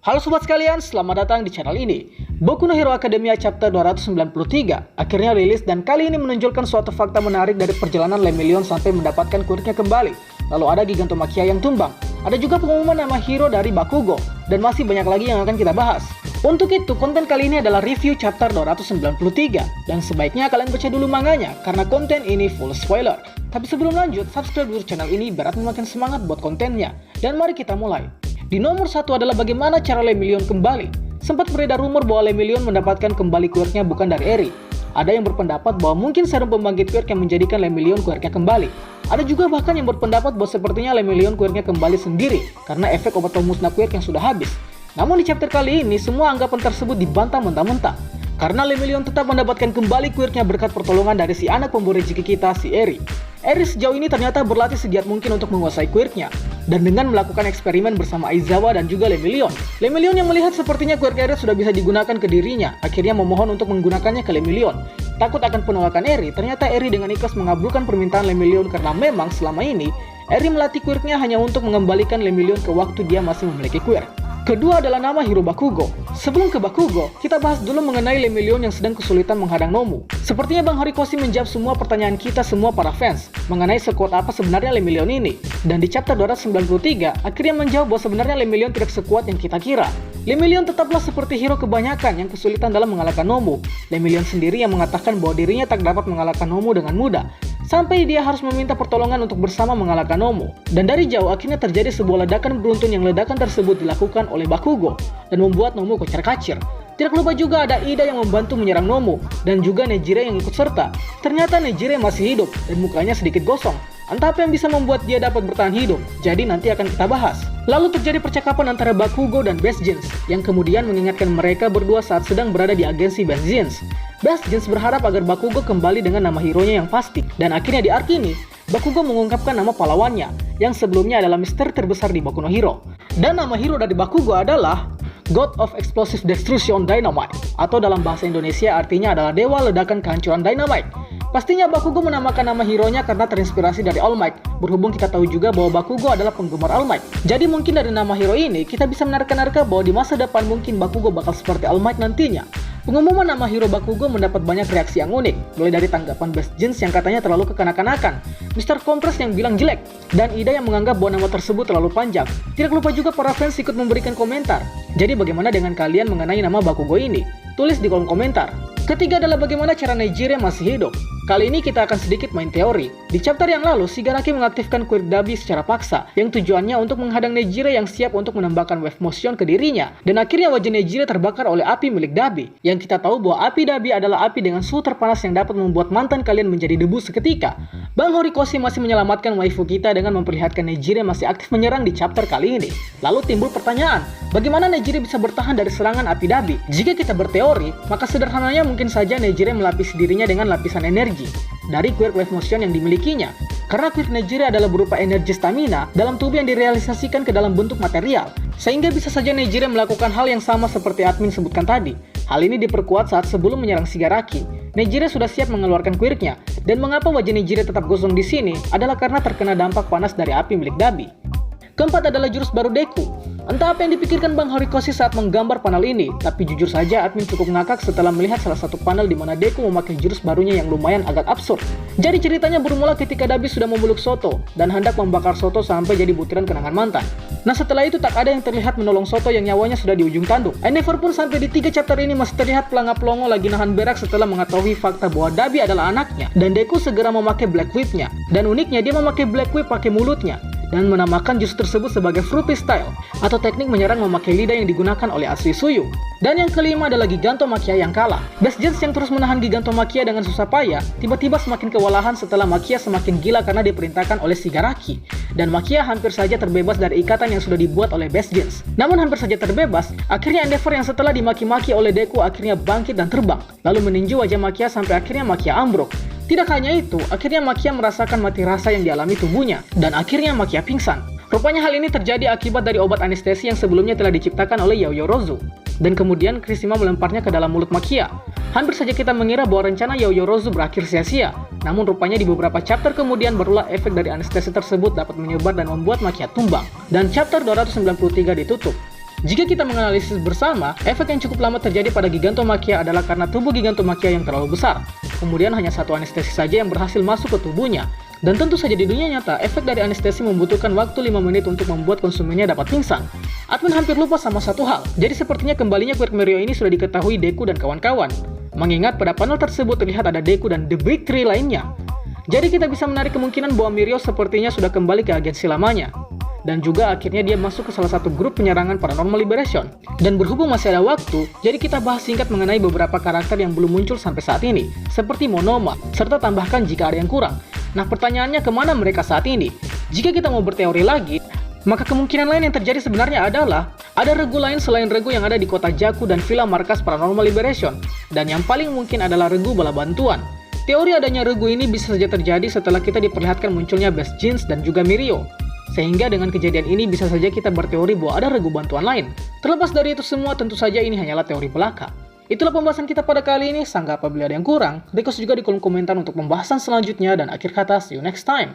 Halo sobat sekalian, selamat datang di channel ini. Boku no Hero Academia chapter 293 akhirnya rilis dan kali ini menunjukkan suatu fakta menarik dari perjalanan Lemillion sampai mendapatkan quirk-nya kembali. Lalu ada Gigantomachia yang tumbang, ada juga pengumuman nama hero dari Bakugo, dan masih banyak lagi yang akan kita bahas. Untuk itu, konten kali ini adalah review chapter 293, dan sebaiknya kalian baca dulu manganya, karena konten ini full spoiler. Tapi sebelum lanjut, subscribe dulu channel ini biar admin makin semangat buat kontennya. Dan mari kita mulai. Di nomor 1 adalah bagaimana cara Lemillion kembali. Sempat beredar rumor bahwa Lemillion mendapatkan kembali quirk-nya bukan dari Eri. Ada yang berpendapat bahwa mungkin serum pembangkit quirk yang menjadikan Lemillion quirk-nya kembali. Ada juga bahkan yang berpendapat bahwa sepertinya Lemillion quirk-nya kembali sendiri karena efek obat pemusnah quirk yang sudah habis. Namun di chapter kali ini semua anggapan tersebut dibantah mentah-mentah. Karena Lemillion tetap mendapatkan kembali quirk-nya berkat pertolongan dari si anak pemburu rezeki kita, si Eri. Eri sejauh ini ternyata berlatih segiat mungkin untuk menguasai quirk-nya. Dan dengan melakukan eksperimen bersama Aizawa dan juga Lemillion yang melihat sepertinya quirk Eri sudah bisa digunakan ke dirinya, akhirnya memohon untuk menggunakannya ke Lemillion. Takut akan penolakan Eri, ternyata Eri dengan ikhlas mengabulkan permintaan Lemillion karena memang selama ini Eri melatih quirk-nya hanya untuk mengembalikan Lemillion ke waktu dia masih memiliki quirk. Kedua adalah nama hero Bakugo. Sebelum ke Bakugo, kita bahas dulu mengenai Lemillion yang sedang kesulitan menghadang Nomu. Sepertinya Bang Horikoshi menjawab semua pertanyaan kita semua para fans mengenai sekuat apa sebenarnya Lemillion ini. Dan di chapter 293, akhirnya menjawab bahwa sebenarnya Lemillion tidak sekuat yang kita kira. Lemillion tetaplah seperti hero kebanyakan yang kesulitan dalam mengalahkan Nomu. Lemillion sendiri yang mengatakan bahwa dirinya tak dapat mengalahkan Nomu dengan mudah. Sampai dia harus meminta pertolongan untuk bersama mengalahkan Nomu. Dan dari jauh akhirnya terjadi sebuah ledakan beruntun yang ledakan tersebut dilakukan oleh Bakugo dan membuat Nomu kocar-kacir. Tidak lupa juga ada Ida yang membantu menyerang Nomu dan juga Nejire yang ikut serta. Ternyata Nejire masih hidup dan mukanya sedikit gosong. Entah apa yang bisa membuat dia dapat bertahan hidup, jadi nanti akan kita bahas. Lalu terjadi percakapan antara Bakugo dan Best Jeans, yang kemudian mengingatkan mereka berdua saat sedang berada di agensi Best Jeans. Best Jeans berharap agar Bakugo kembali dengan nama hero-nya yang pasti, dan akhirnya di arc ini, Bakugo mengungkapkan nama pahlawannya, yang sebelumnya adalah misteri terbesar di Boku no Hero. Dan nama hero dari Bakugo adalah God of Explosive Destruction Dynamite, atau dalam bahasa Indonesia artinya adalah Dewa Ledakan Kehancuran Dynamite. Pastinya Bakugo menamakan nama hero-nya karena terinspirasi dari All Might, berhubung kita tahu juga bahwa Bakugo adalah penggemar All Might. Jadi mungkin dari nama hero ini, kita bisa menerka-nerka bahwa di masa depan mungkin Bakugo bakal seperti All Might nantinya. Pengumuman nama hero Bakugo mendapat banyak reaksi yang unik, mulai dari tanggapan Best Jeans yang katanya terlalu kekanak-kanakan, Mr. Compress yang bilang jelek, dan Ida yang menganggap bahwa nama tersebut terlalu panjang. Tidak lupa juga para fans ikut memberikan komentar. Jadi bagaimana dengan kalian mengenai nama Bakugo ini? Tulis di kolom komentar. Ketiga adalah bagaimana cara Nejire masih hidup. Kali ini kita akan sedikit main teori. Di chapter yang lalu, Shigaraki mengaktifkan quirk Dabi secara paksa, yang tujuannya untuk menghadang Nejire yang siap untuk menambahkan wave motion ke dirinya. Dan akhirnya wajah Nejire terbakar oleh api milik Dabi. Yang kita tahu bahwa api Dabi adalah api dengan suhu terpanas yang dapat membuat mantan kalian menjadi debu seketika. Bang Horikoshi masih menyelamatkan waifu kita dengan memperlihatkan Nejire masih aktif menyerang di chapter kali ini. Lalu timbul pertanyaan, bagaimana Nejire bisa bertahan dari serangan api Dabi? Jika kita berteori, maka sederhananya mungkin saja Nejire melapisi dirinya dengan lapisan energi dari quirk wave motion yang dimilikinya. Karena quirk Nejire adalah berupa energi stamina dalam tubuh yang direalisasikan ke dalam bentuk material, sehingga bisa saja Nejire melakukan hal yang sama seperti admin sebutkan tadi. Hal ini diperkuat saat sebelum menyerang Shigaraki, Nejire sudah siap mengeluarkan quirknya. Dan mengapa wajah Nejire tetap gosong di sini adalah karena terkena dampak panas dari api milik Dabi. Keempat adalah jurus baru Deku. Entah apa yang dipikirkan Bang Horikoshi saat menggambar panel ini, tapi jujur saja admin cukup ngakak setelah melihat salah satu panel di mana Deku memakai jurus barunya yang lumayan agak absurd. Jadi ceritanya bermula ketika Dabi sudah memeluk Soto dan hendak membakar Soto sampai jadi butiran kenangan mantan. Nah setelah itu tak ada yang terlihat menolong Soto yang nyawanya sudah di ujung tanduk. Endeavor pun sampai di 3 chapter ini masih terlihat pelangap-pelongo lagi nahan berak setelah mengetahui fakta bahwa Dabi adalah anaknya. Dan Deku segera memakai Black Whip-nya. Dan uniknya dia memakai Black Whip pakai mulutnya dan menamakan jurus tersebut sebagai Fruity Style, atau teknik menyerang memakai lidah yang digunakan oleh Asui Suyu. Dan yang kelima adalah Gigantomachia yang kalah. Best Jeans yang terus menahan Gigantomachia dengan susah payah, tiba-tiba semakin kewalahan setelah Machia semakin gila karena diperintahkan oleh Shigaraki. Dan Machia hampir saja terbebas dari ikatan yang sudah dibuat oleh Best Jeans. Namun hampir saja terbebas, akhirnya Endeavor yang setelah dimaki-maki oleh Deku akhirnya bangkit dan terbang, lalu meninju wajah Machia sampai akhirnya Machia ambruk. Tidak hanya itu, akhirnya Machia merasakan mati rasa yang dialami tubuhnya, dan akhirnya Machia pingsan. Rupanya hal ini terjadi akibat dari obat anestesi yang sebelumnya telah diciptakan oleh Yaoyorozu. Dan kemudian Kirishima melemparnya ke dalam mulut Machia. Hampir saja kita mengira bahwa rencana Yaoyorozu berakhir sia-sia. Namun rupanya di beberapa chapter kemudian barulah efek dari anestesi tersebut dapat menyebar dan membuat Machia tumbang. Dan chapter 293 ditutup. Jika kita menganalisis bersama, efek yang cukup lama terjadi pada Gigantomachia adalah karena tubuh Gigantomachia yang terlalu besar. Kemudian hanya satu anestesi saja yang berhasil masuk ke tubuhnya. Dan tentu saja di dunia nyata, efek dari anestesi membutuhkan waktu 5 menit untuk membuat konsumennya dapat pingsan. Admin hampir lupa sama satu hal, jadi sepertinya kembalinya Quirk Mirio ini sudah diketahui Deku dan kawan-kawan. Mengingat pada panel tersebut terlihat ada Deku dan The Big Three lainnya. Jadi kita bisa menarik kemungkinan bahwa Mirio sepertinya sudah kembali ke agensi lamanya. Dan juga akhirnya dia masuk ke salah satu grup penyerangan Paranormal Liberation. Dan berhubung masih ada waktu, jadi kita bahas singkat mengenai beberapa karakter yang belum muncul sampai saat ini, seperti Monoma, serta tambahkan jika ada yang kurang. Nah pertanyaannya kemana mereka saat ini? Jika kita mau berteori lagi, maka kemungkinan lain yang terjadi sebenarnya adalah ada regu lain selain regu yang ada di kota Jakku dan Villa Markas Paranormal Liberation. Dan yang paling mungkin adalah regu bala bantuan. Teori adanya regu ini bisa saja terjadi setelah kita diperlihatkan munculnya Best Jeans dan juga Mirio. Sehingga dengan kejadian ini bisa saja kita berteori bahwa ada regu bantuan lain. Terlepas dari itu semua, tentu saja ini hanyalah teori belaka. Itulah pembahasan kita pada kali ini. Sangka apabila ada yang kurang, request juga di kolom komentar untuk pembahasan selanjutnya. Dan akhir kata, see you next time.